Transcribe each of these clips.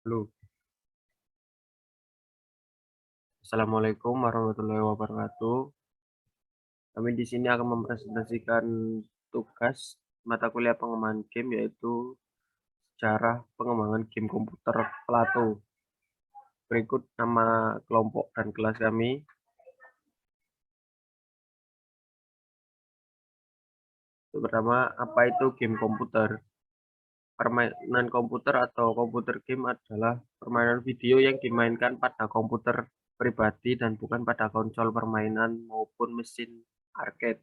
Halo, Assalamualaikum warahmatullahi wabarakatuh. Kami di sini akan mempresentasikan tugas mata kuliah pengembangan game, yaitu sejarah pengembangan game komputer Plato. Berikut nama kelompok dan kelas kami. Pertama, apa itu game komputer? Permainan komputer atau komputer game adalah permainan video yang dimainkan pada komputer pribadi dan bukan pada konsol permainan maupun mesin arcade.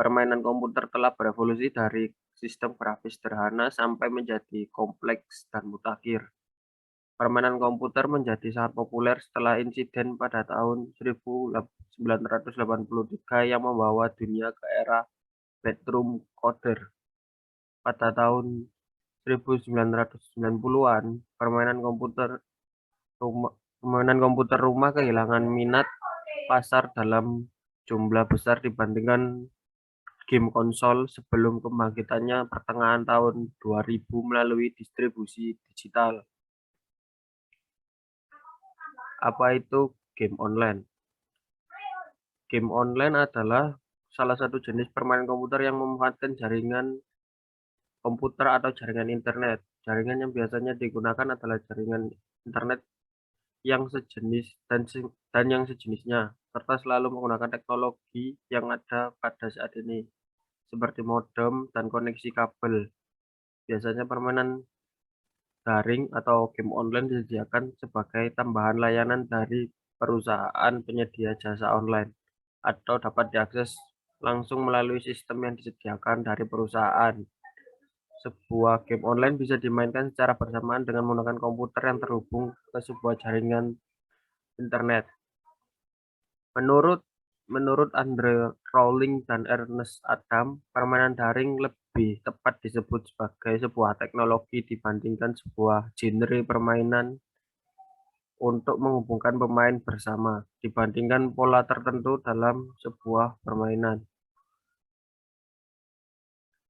Permainan komputer telah berevolusi dari sistem grafis sederhana sampai menjadi kompleks dan mutakhir. Permainan komputer menjadi sangat populer setelah insiden pada tahun 1983 yang membawa dunia ke era bedroom coder. Pada tahun 1990-an, permainan komputer rumah kehilangan minat pasar dalam jumlah besar dibandingkan game konsol sebelum kebangkitannya pertengahan tahun 2000 melalui distribusi digital. Apa itu game online? Game online adalah salah satu jenis permainan komputer yang memanfaatkan jaringan komputer atau jaringan internet. Jaringan yang biasanya digunakan adalah jaringan internet yang sejenis dan yang sejenisnya, serta selalu menggunakan teknologi yang ada pada saat ini, seperti modem dan koneksi kabel. Biasanya permainan daring atau game online disediakan sebagai tambahan layanan dari perusahaan penyedia jasa online, atau dapat diakses langsung melalui sistem yang disediakan dari perusahaan. Sebuah game online bisa dimainkan secara bersamaan dengan menggunakan komputer yang terhubung ke sebuah jaringan internet. Menurut Andre Rowling dan Ernest Adam, permainan daring lebih tepat disebut sebagai sebuah teknologi dibandingkan sebuah genre permainan untuk menghubungkan pemain bersama, dibandingkan pola tertentu dalam sebuah permainan.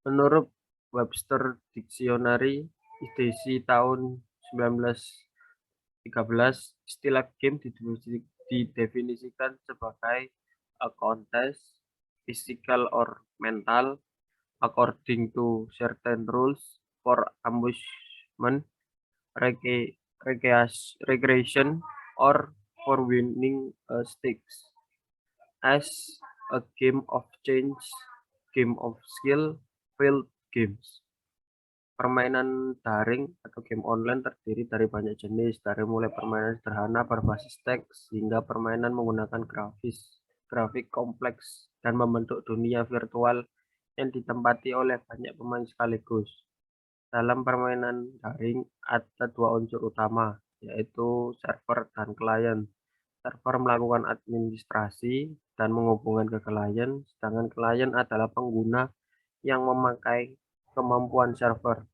Menurut Webster Dictionary edisi tahun 1913, istilah game didefinisikan sebagai a contest, physical or mental, according to certain rules for amusement, recreation, or for winning stakes, as a game of chance, game of skill, field games. Permainan daring atau game online terdiri dari banyak jenis, dari mulai permainan sederhana berbasis teks hingga permainan menggunakan grafik kompleks dan membentuk dunia virtual yang ditempati oleh banyak pemain sekaligus. Dalam permainan daring ada dua unsur utama, yaitu server dan klien. Server melakukan administrasi dan menghubungkan ke klien, sedangkan klien adalah pengguna yang memakai kemampuan server.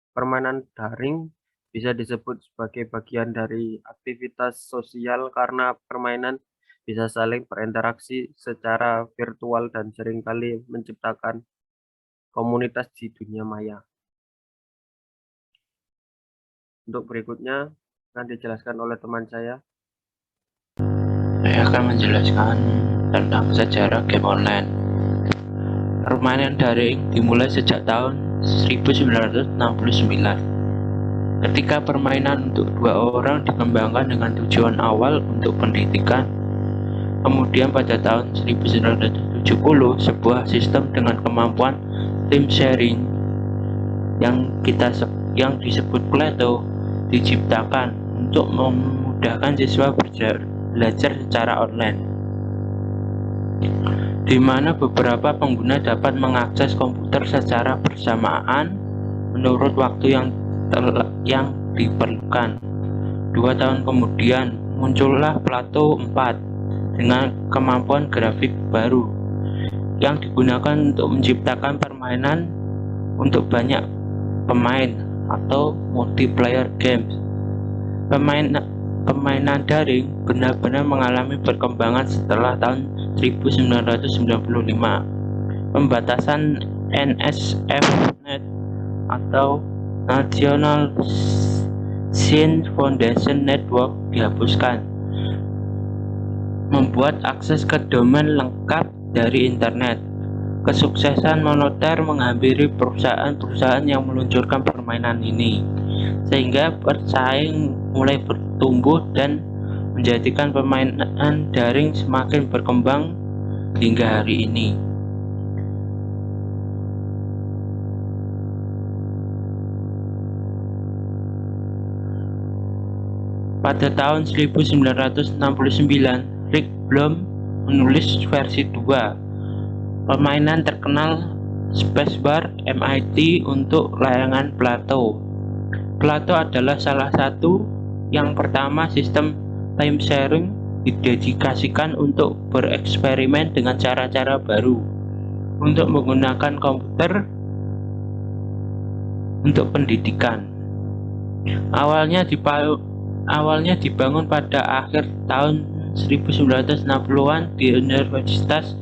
Permainan daring bisa disebut sebagai bagian dari aktivitas sosial karena permainan bisa saling berinteraksi secara virtual dan seringkali menciptakan komunitas di dunia maya. Untuk berikutnya akan dijelaskan oleh teman saya. Saya akan menjelaskan tentang sejarah game online. Permainan daring dimulai sejak tahun 1969, ketika permainan untuk dua orang dikembangkan dengan tujuan awal untuk pendidikan. Kemudian pada tahun 1970, sebuah sistem dengan kemampuan team sharing yang disebut Plato diciptakan untuk memudahkan siswa belajar secara online, di mana beberapa pengguna dapat mengakses komputer secara bersamaan menurut waktu yang diperlukan. 2 tahun kemudian muncullah Plato 4 dengan kemampuan grafik baru yang digunakan untuk menciptakan permainan untuk banyak pemain atau multiplayer games. Permainan daring benar-benar mengalami perkembangan setelah tahun 1995. Pembatasan NSFNet atau National Machine Foundation Network dihapuskan, membuat akses ke domain lengkap dari internet. Kesuksesan moneter menghampiri perusahaan-perusahaan yang meluncurkan permainan ini, sehingga persaing mulai bertumbuh dan menjadikan permainan daring semakin berkembang hingga hari ini. Pada tahun 1969, Rick Blum menulis versi 2 permainan terkenal Spacebar MIT untuk layangan Plato. Plato adalah salah satu yang pertama sistem time sharing didedikasikan untuk bereksperimen dengan cara-cara baru untuk menggunakan komputer untuk pendidikan. Awalnya dibangun pada akhir tahun 1960-an di Universitas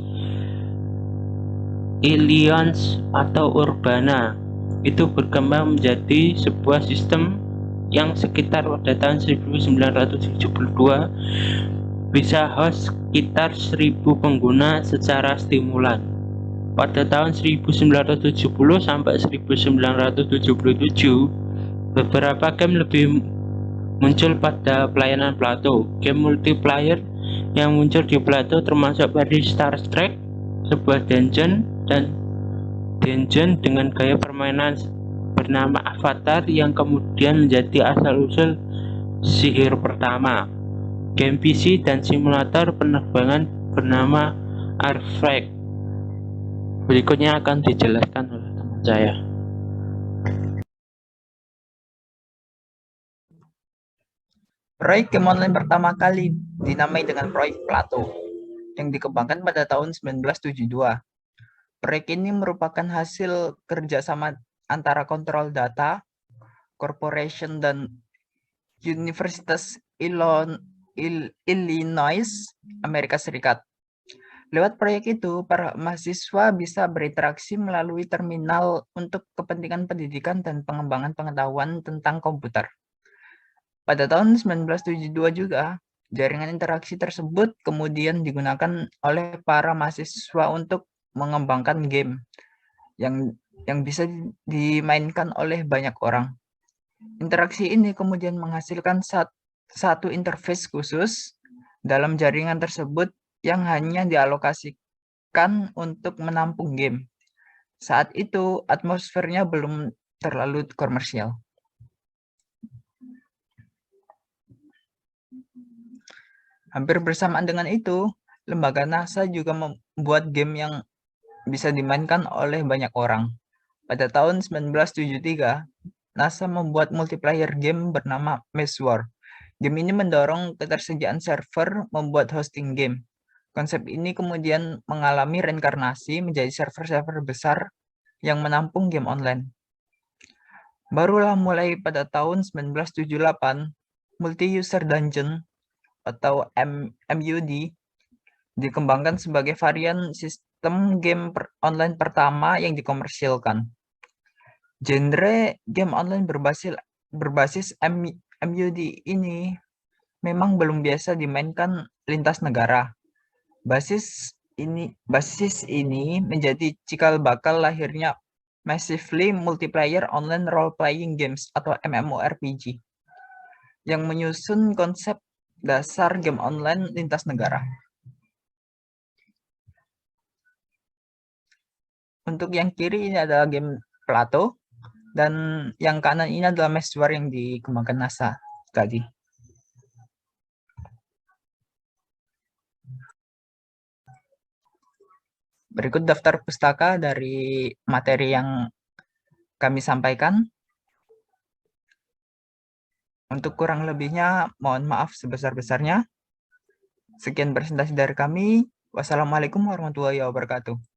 Illinois atau Urbana. Itu berkembang menjadi sebuah sistem yang sekitar pada tahun 1972 bisa host sekitar 1000 pengguna secara stimulan. Pada tahun 1970 sampai 1977, beberapa game lebih muncul pada pelayanan Plato. Game multiplayer yang muncul di Plato termasuk dari Star Trek, sebuah dungeon dengan gaya permainan bernama Avatar yang kemudian menjadi asal-usul sihir pertama. Game PC dan simulator penerbangan bernama Airflight. Berikutnya akan dijelaskan oleh teman saya. Proyek game online pertama kali dinamai dengan proyek Plato yang dikembangkan pada tahun 1972. Proyek ini merupakan hasil kerjasama antara Control Data Corporation dan Universitas Illinois, Amerika Serikat. Lewat proyek itu, para mahasiswa bisa berinteraksi melalui terminal untuk kepentingan pendidikan dan pengembangan pengetahuan tentang komputer. Pada tahun 1972 juga, jaringan interaksi tersebut kemudian digunakan oleh para mahasiswa untuk mengembangkan game yang bisa dimainkan oleh banyak orang. Interaksi ini kemudian menghasilkan satu interface khusus dalam jaringan tersebut yang hanya dialokasikan untuk menampung game. Saat itu atmosfernya belum terlalu komersial. Hampir bersamaan dengan itu, lembaga NASA juga membuat game yang bisa dimainkan oleh banyak orang. Pada tahun 1973, NASA membuat multiplayer game bernama Maze War. Game ini mendorong ketersediaan server membuat hosting game. Konsep ini kemudian mengalami reinkarnasi menjadi server-server besar yang menampung game online. Barulah mulai pada tahun 1978, Multi-User Dungeon atau MUD dikembangkan sebagai varian sistem game online pertama yang dikomersilkan. Genre game online berbasis MUD ini memang belum biasa dimainkan lintas negara. Basis ini menjadi cikal bakal lahirnya Massively Multiplayer Online Role-Playing Games atau MMORPG yang menyusun konsep dasar game online lintas negara. Untuk yang kiri ini adalah game Plato, dan yang kanan ini adalah Maze War yang dikembangkan NASA tadi. Berikut daftar pustaka dari materi yang kami sampaikan. Untuk kurang lebihnya, mohon maaf sebesar-besarnya. Sekian presentasi dari kami. Wassalamualaikum warahmatullahi wabarakatuh.